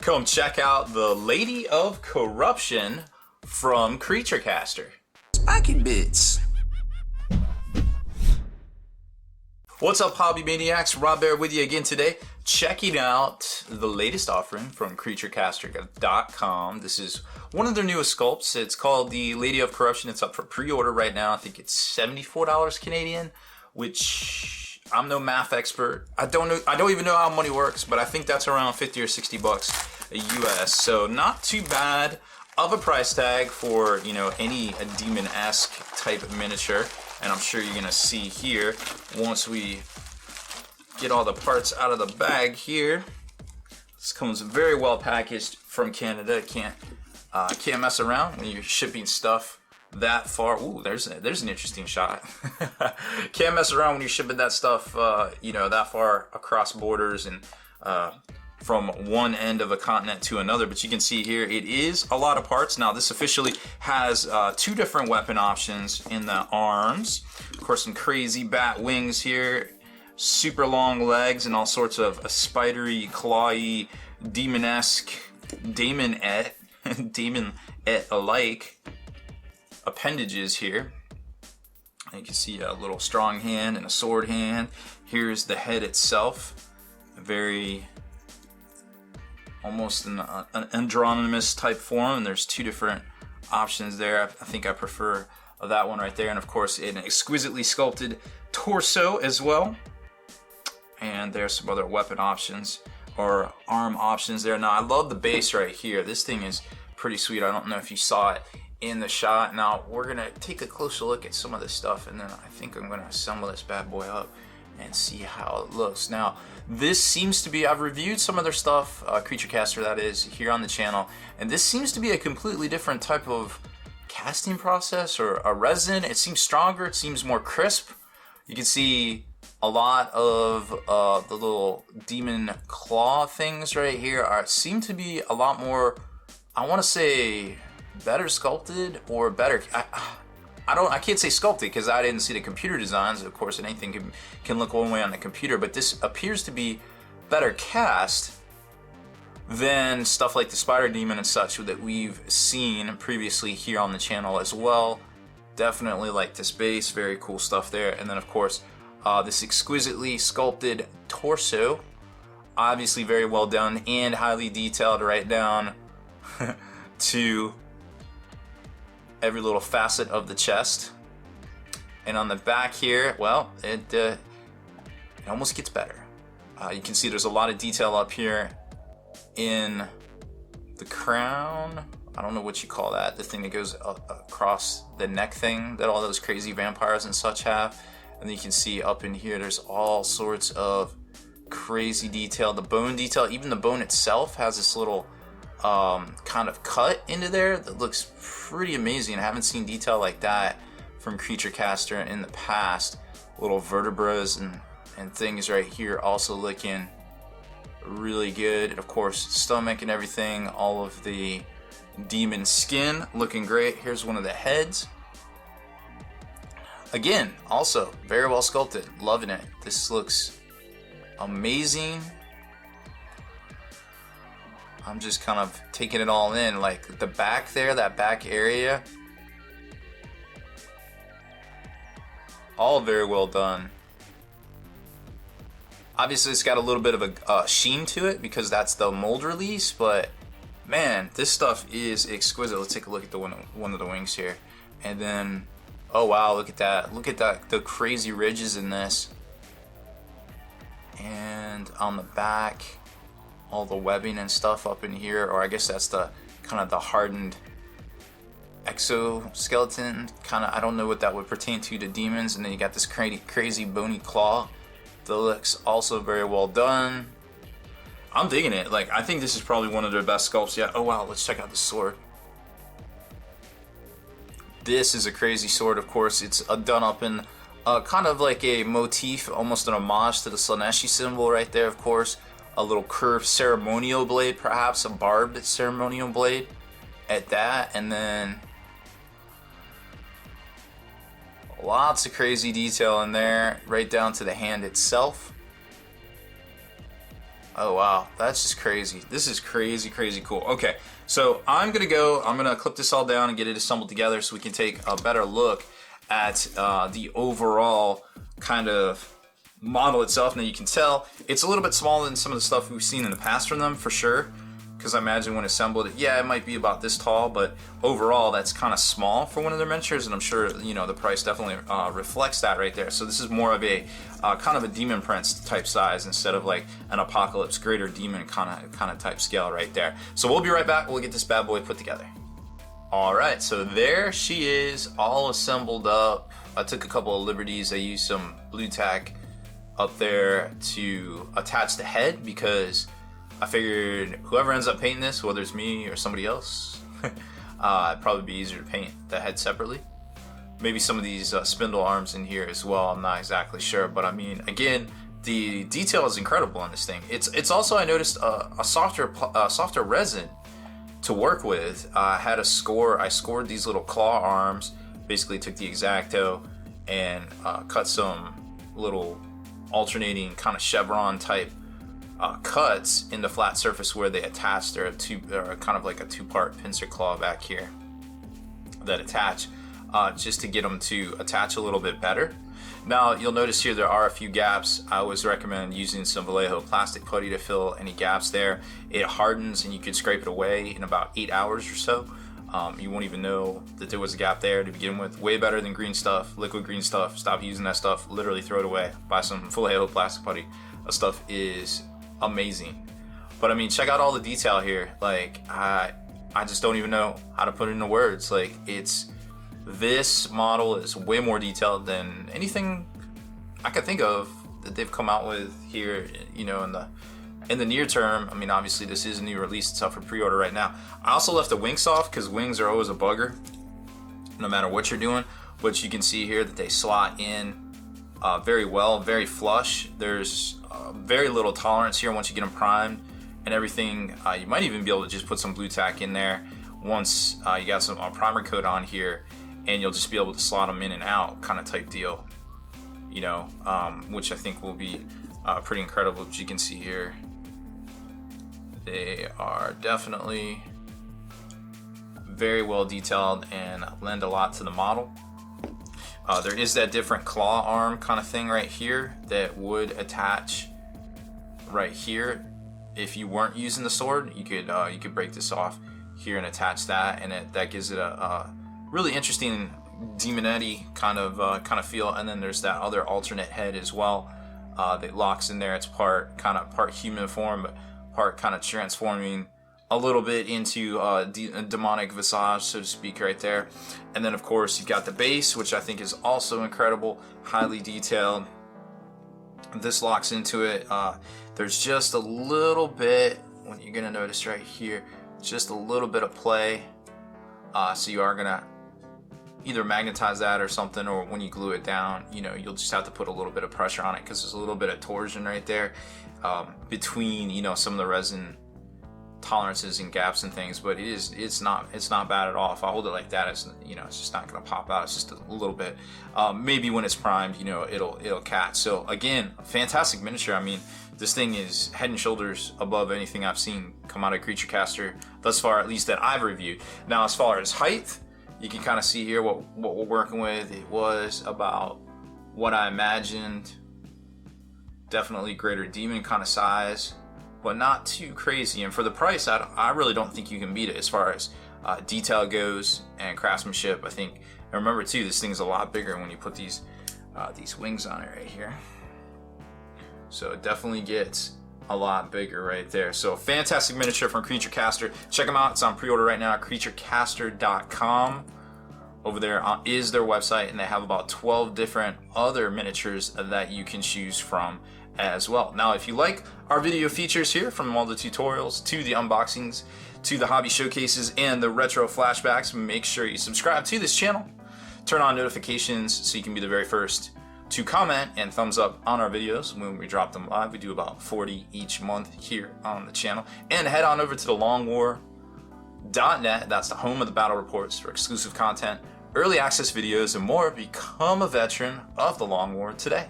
Come check out the Lady of Corruption from Creature Caster. Spiky bits. What's up, hobby maniacs? Rob Baer with you again today, checking out the latest offering from creaturecaster.com. This is one of their newest sculpts. It's called the Lady of Corruption. It's up for pre-order right now. I think it's $74 Canadian, which I'm no math expert. I don't even know how money works, but I think that's around 50 or 60 bucks US. So not too bad of a price tag for, you know, any demon-esque type of miniature. And I'm sure you're gonna see here once we get all the parts out of the bag here. This comes very well packaged from Canada. Can't mess around when you're shipping stuff that far. Ooh, there's an interesting shot. Can't mess around when you're shipping that stuff, you know, that far across borders and from one end of a continent to another. But you can see here, it is a lot of parts. Now, this officially has two different weapon options in the arms. Of course, some crazy bat wings here, super long legs, and all sorts of spidery, clawy, demon-esque, demon-alike appendages here. You can see a little strong hand and a sword hand. Here's the head itself, very almost an androgynous type form, and there's two different options there. I think I prefer that one right there, and of course an exquisitely sculpted torso as well. And there's some other weapon options or arm options there. Now, I love the base right here. This thing is pretty sweet. I don't know if you saw it in the shot. Now we're gonna take a closer look at some of this stuff, and then I think I'm gonna assemble this bad boy up and see how it looks. Now, this seems to be, I've reviewed some of their stuff, Creature Caster that is, here on the channel, and this seems to be a completely different type of casting process or a resin. It seems stronger, it seems more crisp. You can see a lot of the little demon claw things right here seem to be a lot more, I want to say, better sculpted or better. I can't say sculpted because I didn't see the computer designs. Of course, anything can look one way on the computer, but this appears to be better cast than stuff like the Spider Demon and such that we've seen previously here on the channel as well. Definitely like this base, very cool stuff there. And then of course, this exquisitely sculpted torso, obviously very well done and highly detailed right down to every little facet of the chest. And on the back here, well, it almost gets better. You can see there's a lot of detail up here in the crown. I don't know what you call that, the thing that goes across the neck thing that all those crazy vampires and such have. And then you can see up in here, there's all sorts of crazy detail. The bone detail, even the bone itself has this little kind of cut into there that looks pretty amazing. I haven't seen detail like that from Creature Caster in the past. Little vertebras and things right here also looking really good. And of course, stomach and everything, all of the demon skin looking great. Here's one of the heads. Again, also very well sculpted, loving it. This looks amazing. I'm just kind of taking it all in, like the back there, that back area, all very well done. Obviously it's got a little bit of a sheen to it because that's the mold release, but man, this stuff is exquisite. Let's take a look at the one of the wings here. And then, oh wow, look at that. Look at that, the crazy ridges in this. And on the back, all the webbing and stuff up in here, or I guess that's the kind of the hardened exoskeleton kind of. I don't know what that would pertain to demons. And then you got this crazy bony claw that looks also very well done. I'm digging it. Like, I think this is probably one of their best sculpts yet. Oh wow, let's check out the sword. This is a crazy sword. Of course, it's done up in kind of like a motif, almost an homage to the Slaaneshi symbol right there. Of course, a little curved ceremonial blade, perhaps a barbed ceremonial blade at that. And then lots of crazy detail in there, right down to the hand itself. Oh wow, that's just crazy. This is crazy, crazy cool. Okay, so I'm gonna clip this all down and get it assembled together so we can take a better look at the overall kind of model itself. Now you can tell it's a little bit smaller than some of the stuff we've seen in the past from them for sure. Because I imagine when assembled, yeah, it might be about this tall, but overall that's kind of small for one of their miniatures, and I'm sure, you know, the price definitely reflects that right there. So this is more of a kind of a Demon Prince type size instead of like an Apocalypse Greater Demon kind of type scale right there. So we'll be right back. We'll get this bad boy put together. All right, so there she is, all assembled up. I took a couple of liberties. I used some blue tack up there to attach the head because I figured whoever ends up painting this, whether it's me or somebody else, it'd probably be easier to paint the head separately. Maybe some of these spindle arms in here as well, I'm not exactly sure. But I mean, again, the detail is incredible on this thing. It's also, I noticed, a softer resin to work with. I scored these little claw arms, basically took the X-Acto and cut some little alternating kind of chevron type cuts in the flat surface where they attach. They're kind of like a two-part pincer claw back here that attach, just to get them to attach a little bit better. Now you'll notice here there are a few gaps. I always recommend using some Vallejo plastic putty to fill any gaps there. It hardens and you could scrape it away in about 8 hours or so. You won't even know that there was a gap there to begin with. Way better than green stuff, liquid green stuff. Stop using that stuff, literally throw it away. Buy some Vallejo plastic putty. That stuff is amazing. But I mean, check out all the detail here. Like, I just don't even know how to put it into words. Like, this model is way more detailed than anything I could think of that they've come out with here, you know, in the near term. I mean, obviously this is a new release, it's up for pre-order right now. I also left the wings off because wings are always a bugger no matter what you're doing. But you can see here that they slot in very well, very flush. There's very little tolerance here once you get them primed and everything. You might even be able to just put some blue tack in there once you got some primer coat on here, and you'll just be able to slot them in and out kind of type deal, you know, which I think will be pretty incredible. As you can see here, they are definitely very well detailed and lend a lot to the model. There is that different claw arm kind of thing right here that would attach right here. If you weren't using the sword, you could break this off here and attach that, and that gives it a really interesting demonetti kind of feel. And then there's that other alternate head as well that locks in there. It's part human form, but part kind of transforming a little bit into a demonic visage, so to speak, right there. And then of course you've got the base, which I think is also incredible, highly detailed. This locks into it. There's just a little bit, what you're gonna notice right here, just a little bit of play. So you are gonna either magnetize that or something, or when you glue it down, you know, you'll just have to put a little bit of pressure on it because there's a little bit of torsion right there between, you know, some of the resin tolerances and gaps and things. But it's not bad at all. If I hold it like that, it's, you know, it's just not gonna pop out. It's just a little bit. Maybe when it's primed, you know, it'll catch. So again, fantastic miniature. I mean, this thing is head and shoulders above anything I've seen come out of Creature Caster thus far, at least that I've reviewed. Now, as far as height, you can kind of see here what we're working with. It was about what I imagined. Definitely greater demon kind of size, but not too crazy. And for the price, I really don't think you can beat it as far as detail goes and craftsmanship. I think, and remember too, this thing's a lot bigger when you put these wings on it right here. So it definitely gets a lot bigger right there. So fantastic miniature from Creature Caster. Check them out. It's on pre-order right now at creaturecaster.com. Over there is their website, and they have about 12 different other miniatures that you can choose from as well. Now, if you like our video features here, from all the tutorials to the unboxings to the hobby showcases and the retro flashbacks, make sure you subscribe to this channel. Turn on notifications so you can be the very first to comment and thumbs up on our videos when we drop them live. We do about 40 each month here on the channel. And head on over to the longwar.net. That's the home of the battle reports for exclusive content, early access videos, and more. Become a veteran of the Long War today.